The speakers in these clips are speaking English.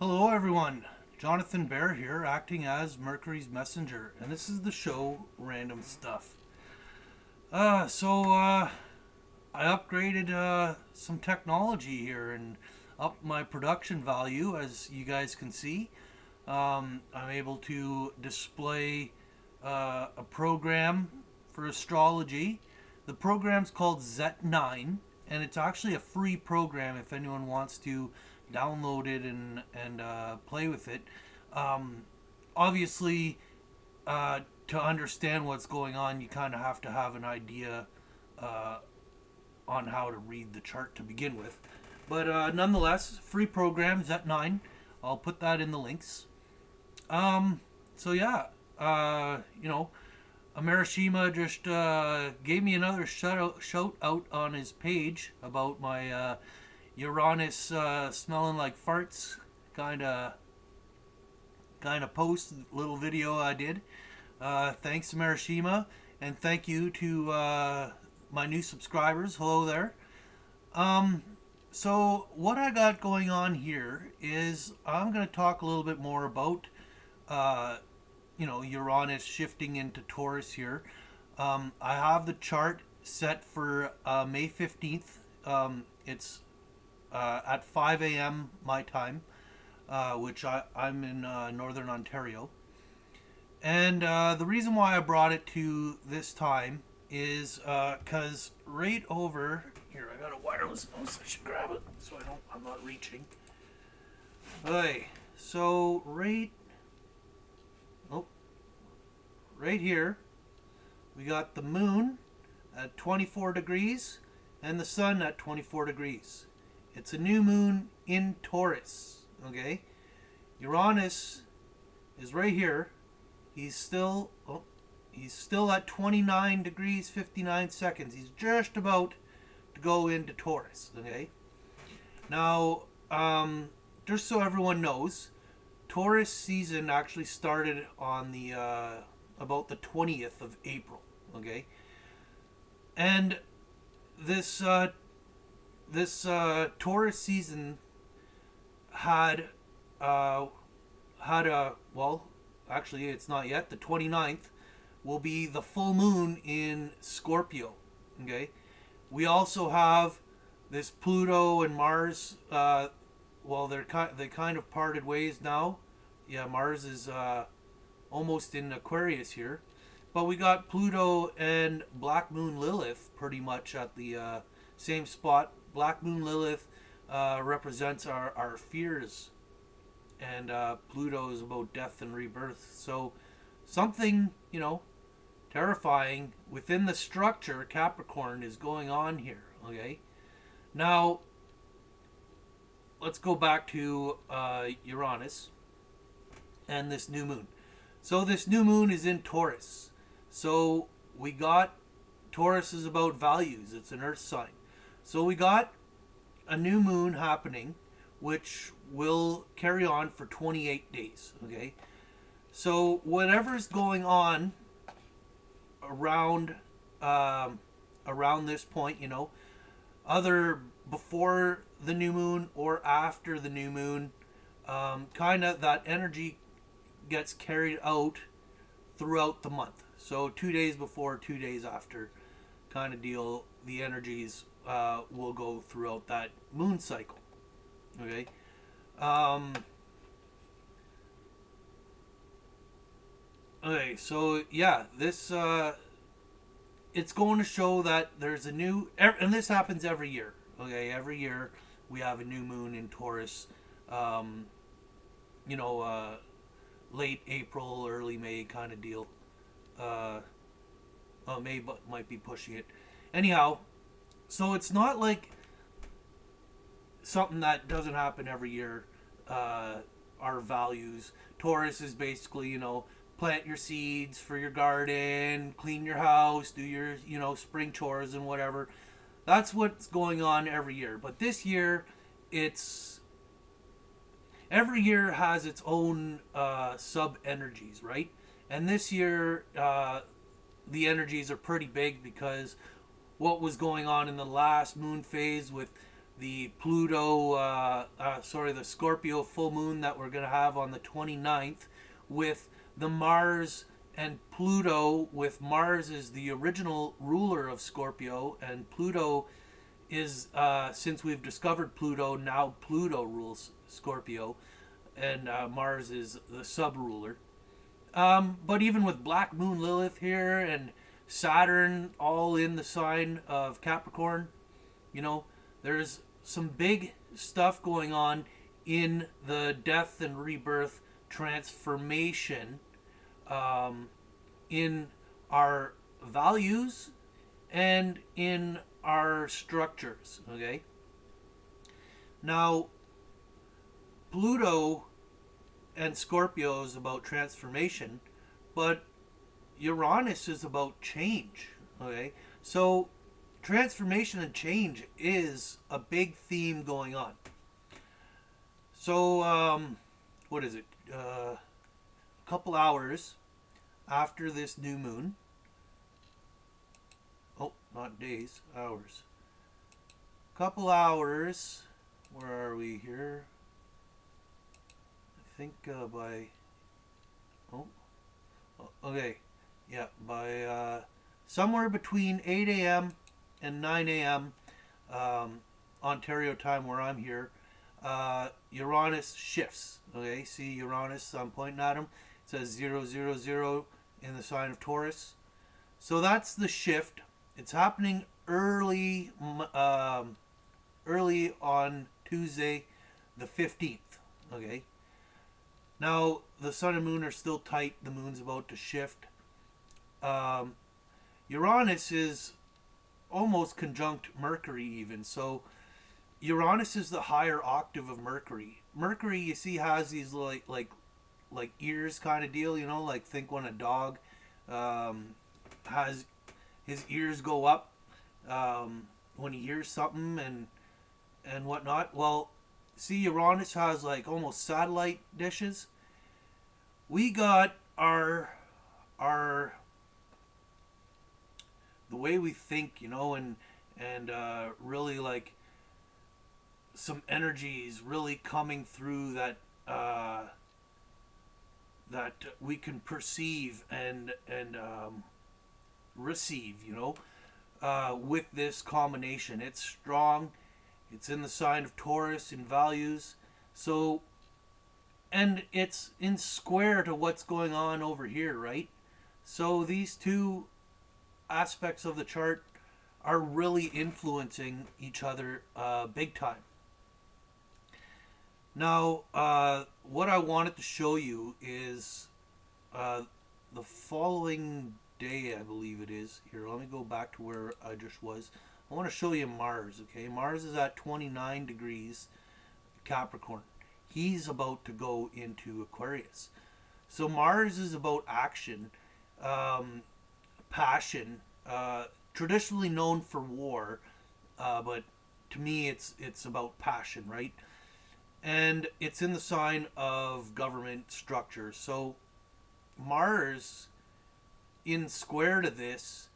Hello, everyone. Jonathan Bear here, acting as Mercury's messenger, and this is the show Random Stuff. I upgraded some technology here and upped my production value, as you guys can see. I'm able to display a program for astrology. The program's called Z9, and it's actually a free program if anyone wants to download it and play with it. Um, Obviously, to understand what's going on, you kind of have to have an idea uh, on how to read the chart to begin with. But nonetheless, free program Z9. I'll put that in the links. Um, so yeah, you know, Amarashima just gave me another shout out on his page about my Uranus smelling like farts kind of post little video I did. Thanks Marishima, and thank you to my new subscribers. Hello there. Um, so what I got going on here is I'm going to talk a little bit more about uh, Uranus shifting into Taurus here. I have the chart set for May 15th. It's at 5 a.m. my time, which I'm in northern Ontario. And the reason why I brought it to this time is because right over here, I got a wireless mouse. I should grab it so I'm not reaching. Okay, so oh, right here, we got the moon at 24 degrees and the sun at 24 degrees. It's a new moon in Taurus, okay? Uranus is right here. He's still at 29 degrees 59 seconds. He's just about to go into Taurus, okay? Now, just so everyone knows, Taurus season actually started on the about the 20th of April, okay? And this Taurus season had a well, actually it's not yet. The 29th will be the full moon in Scorpio, okay? We also have this Pluto and Mars. Well, they kind of parted ways now. Yeah, Mars is almost in Aquarius here, but we got Pluto and Black Moon Lilith pretty much at the same spot. Black Moon Lilith represents our fears, and Pluto is about death and rebirth. So something, terrifying within the structure Capricorn is going on here, okay? Now, let's go back to Uranus and this new moon. So this new moon is in Taurus. So we got, Taurus is about values. It's an earth sign. So we got a new moon happening, which will carry on for 28 days, okay? So whatever's going on around around this point, other before the new moon or after the new moon, kind of that energy gets carried out throughout the month. So 2 days before, 2 days after, kind of deal. The energies will go throughout that moon cycle. Okay. Okay. So yeah, this it's going to show that there's a new, and this happens every year. Okay, every year we have a new moon in Taurus. Um, you know, late April, early May kind of deal. Uh, May might be pushing it. Anyhow, so it's not like something that doesn't happen every year. Our values. Taurus is basically, plant your seeds for your garden, clean your house, do your, spring chores and whatever. That's what's going on every year. But this year, every year has its own sub energies, right? And this year, the energies are pretty big because what was going on in the last moon phase with the the Scorpio full moon that we're going to have on the 29th, with the Mars and Pluto, with Mars is the original ruler of Scorpio, and Pluto is, since we've discovered Pluto, now Pluto rules Scorpio, and Mars is the sub-ruler. But even with Black Moon Lilith here and Saturn all in the sign of Capricorn, you know, there's some big stuff going on in the death and rebirth transformation, in our values and in our structures. Okay. Now, Pluto and Scorpio is about transformation, but Uranus is about change. Okay. So, transformation and change is a big theme going on. So, what is it? A couple hours after this new moon. Oh, not days, hours. Couple hours. Where are we here? I think by. Oh, okay. Yeah, by somewhere between 8 a.m. and 9 a.m. Ontario time, where I'm here, Uranus shifts. Okay, see Uranus, I'm pointing at him. It says 000 in the sign of Taurus. So that's the shift. It's happening early on Tuesday the 15th. Okay. Now, the sun and moon are still tight. The moon's about to shift. Uranus is almost conjunct Mercury even. So Uranus is the higher octave of Mercury. Mercury, you see, has these like ears kind of deal, you know, like think when a dog has his ears go up when he hears something and whatnot. Well, see, Uranus has like almost satellite dishes. We got our the way we think, you know, and really like some energies really coming through that that we can perceive and receive, you know, with this combination. It's strong. It's in the sign of Taurus in values. So, and it's in square to what's going on over here, right? So these two aspects of the chart are really influencing each other big time. Now, what I wanted to show you is the following day, I believe it is. Here, let me go back to where I just was. I want to show you Mars, okay? Mars is at 29 degrees Capricorn. He's about to go into Aquarius. So Mars is about action, passion, traditionally known for war, but to me it's about passion, right? And it's in the sign of government structure. So Mars, in square to this,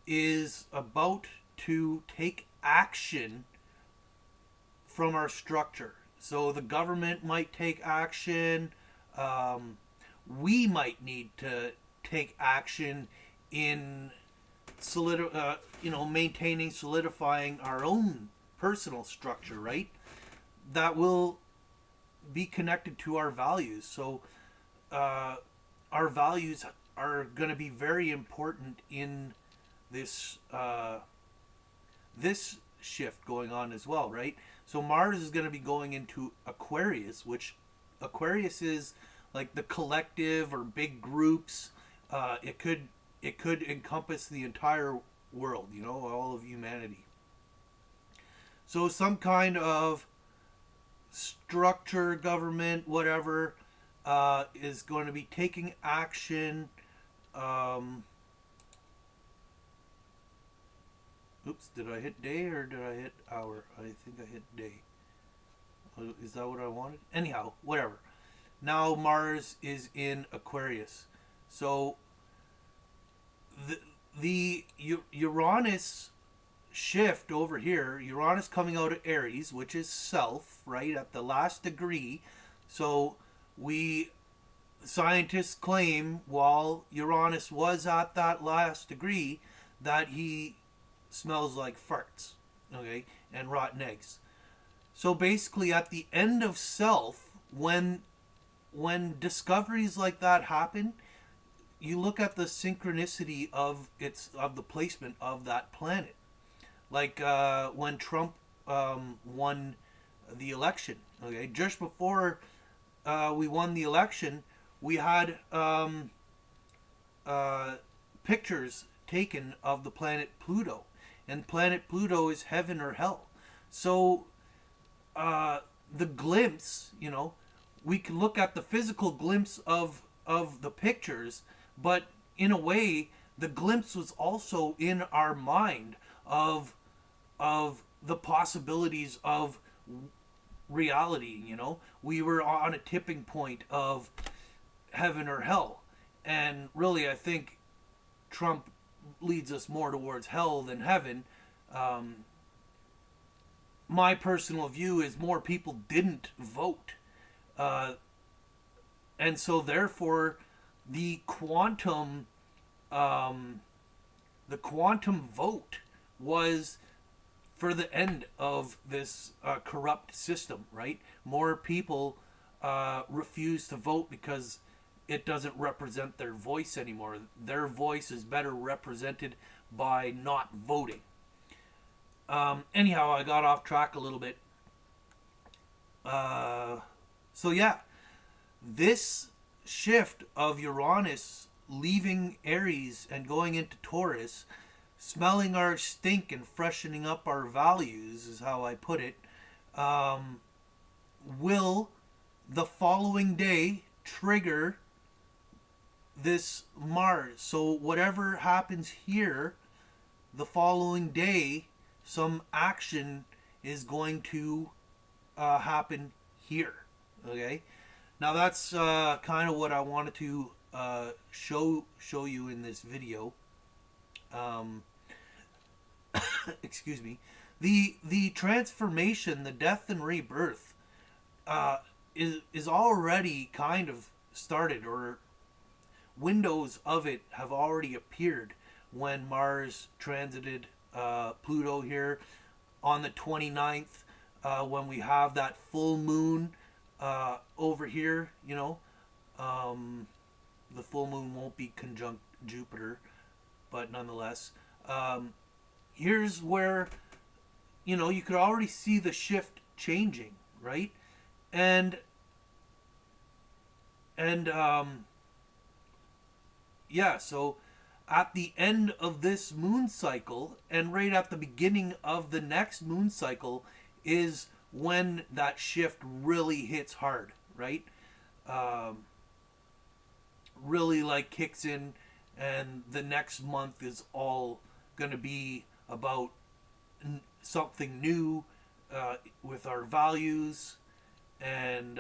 is about to take action from our structure. So the government might take action. We might need to take action in maintaining, solidifying our own personal structure, right? That will be connected to our values. So our values are going to be very important in this this shift going on as well, right? So Mars is going to be going into Aquarius, which Aquarius is like the collective or big groups. It could encompass the entire world, you know, all of humanity. So some kind of structure, government, whatever, is going to be taking action. Oops, did I hit day or did I hit hour? I think I hit day. Is that what I wanted? Anyhow, whatever. Now Mars is in Aquarius. So the Uranus shift over here, Uranus coming out of Aries, which is self, right, at the last degree. So we scientists claim while Uranus was at that last degree that he smells like farts, okay, and rotten eggs. So basically at the end of self, when discoveries like that happen, you look at the synchronicity of the placement of that planet. Like when Trump won the election, okay, just before we won the election, we had pictures taken of the planet Pluto, and planet Pluto is heaven or hell. So the glimpse, we can look at the physical glimpse of the pictures, but in a way, the glimpse was also in our mind of the possibilities of reality. We were on a tipping point of heaven or hell, and really, I think Trump leads us more towards hell than heaven. My personal view is more people didn't vote, and so therefore the quantum vote was for the end of this corrupt system, right? More people refuse to vote because it doesn't represent their voice anymore. Their voice is better represented by not voting. Anyhow, I got off track a little bit. So yeah, this shift of Uranus leaving Aries and going into Taurus, smelling our stink and freshening up our values, is how I put it, will the following day trigger this Mars. So whatever happens here, the following day, some action is going to happen here. Okay, now that's kind of what I wanted to show you in this video. Excuse me. The transformation, the death and rebirth, is already kind of started, or windows of it have already appeared when Mars transited Pluto here on the 29th, when we have that full moon over here. The full moon won't be conjunct Jupiter, but nonetheless, here's where you could already see the shift changing, right? And yeah, so at the end of this moon cycle and right at the beginning of the next moon cycle is when that shift really hits hard, right? Really like kicks in, and the next month is all gonna be about something new with our values, and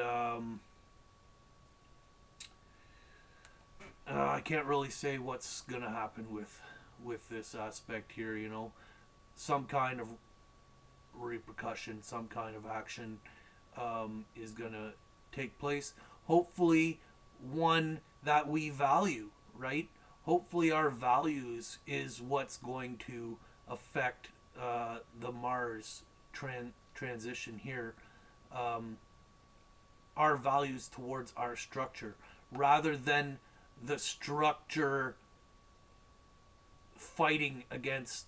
I can't really say what's gonna happen with this aspect here. Some kind of repercussion, some kind of action is gonna take place. Hopefully, one that we value, right? Hopefully, our values is what's going to affect the Mars transition here. Our values towards our structure, rather than the structure fighting against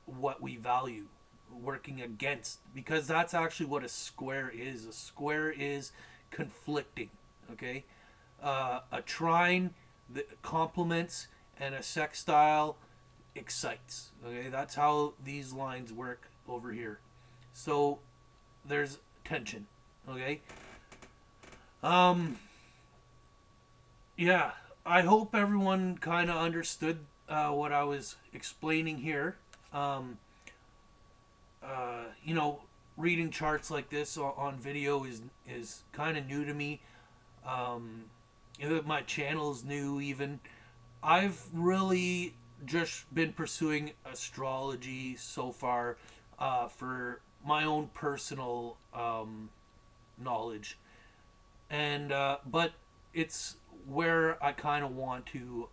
what we value, working against, because that's actually what a square is. A square is conflicting, okay? A trine that complements, and a sextile excites, okay? That's how these lines work over here. So there's tension, okay? Yeah, I hope everyone kind of understood what I was explaining here. Reading charts like this on video is kind of new to me. My channel's new even. I've really just been pursuing astrology so far for my own personal knowledge, and but it's where I kind of want to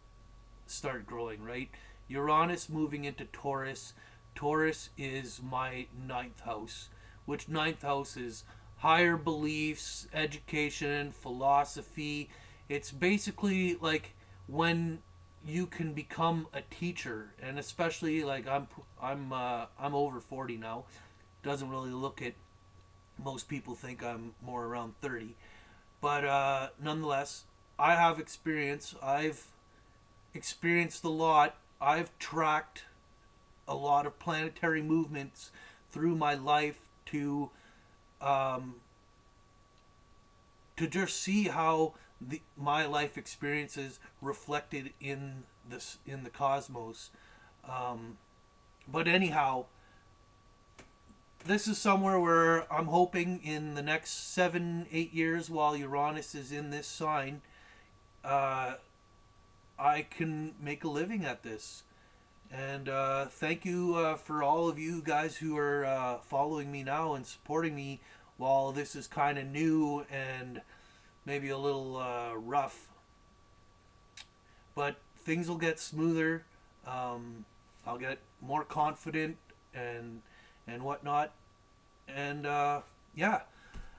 start growing. Right, Uranus moving into Taurus. Taurus is my ninth house, which ninth house is higher beliefs, education, philosophy. It's basically like when you can become a teacher, and especially like I'm over 40 now. Doesn't really look it. Most people think I'm more around 30, but nonetheless, I have experience. I've experienced a lot. I've tracked a lot of planetary movements through my life um, to just see how my life experiences reflected in the cosmos. Um, but anyhow, this is somewhere where I'm hoping in the next 7-8 years, while Uranus is in this sign, uh, I can make a living at this. And thank you for all of you guys who are following me now and supporting me while this is kind of new and maybe a little rough. But things will get smoother. I'll get more confident and whatnot. And yeah,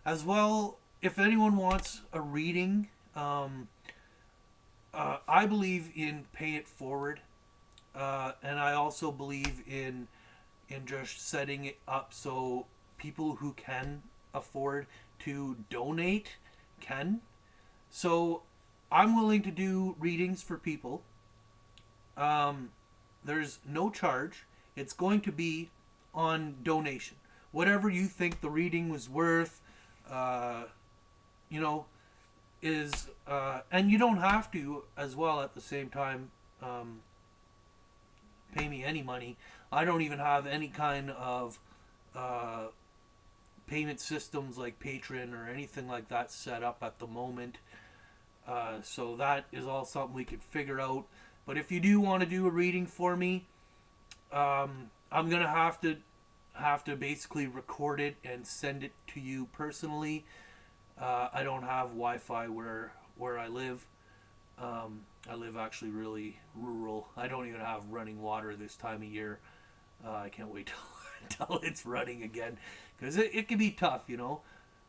as well, if anyone wants a reading, I believe in pay it forward. And I also believe in just setting it up so people who can afford to donate can. So I'm willing to do readings for people. There's no charge. It's going to be on donation. Whatever you think the reading was worth, uh, you know, is and you don't have to as well at the same time. Pay me any money. I don't even have any kind of uh, payment systems like Patreon or anything like that set up at the moment. So that is all something we could figure out. But if you do want to do a reading for me, I'm gonna have to basically record it and send it to you personally. I don't have Wi-Fi where I live. I live actually really rural. I don't even have running water this time of year. I can't wait till it's running again, because it can be tough, you know.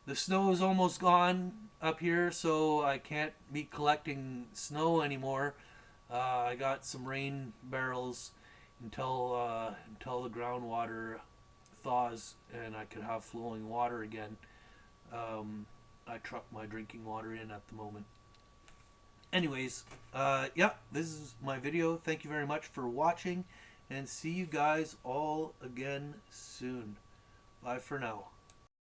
The snow is almost gone up here, so I can't be collecting snow anymore. I got some rain barrels until the groundwater thaws and I could have flowing water again. I truck my drinking water in at the moment. Anyways, yeah, this is my video. Thank you very much for watching, and see you guys all again soon. Bye for now.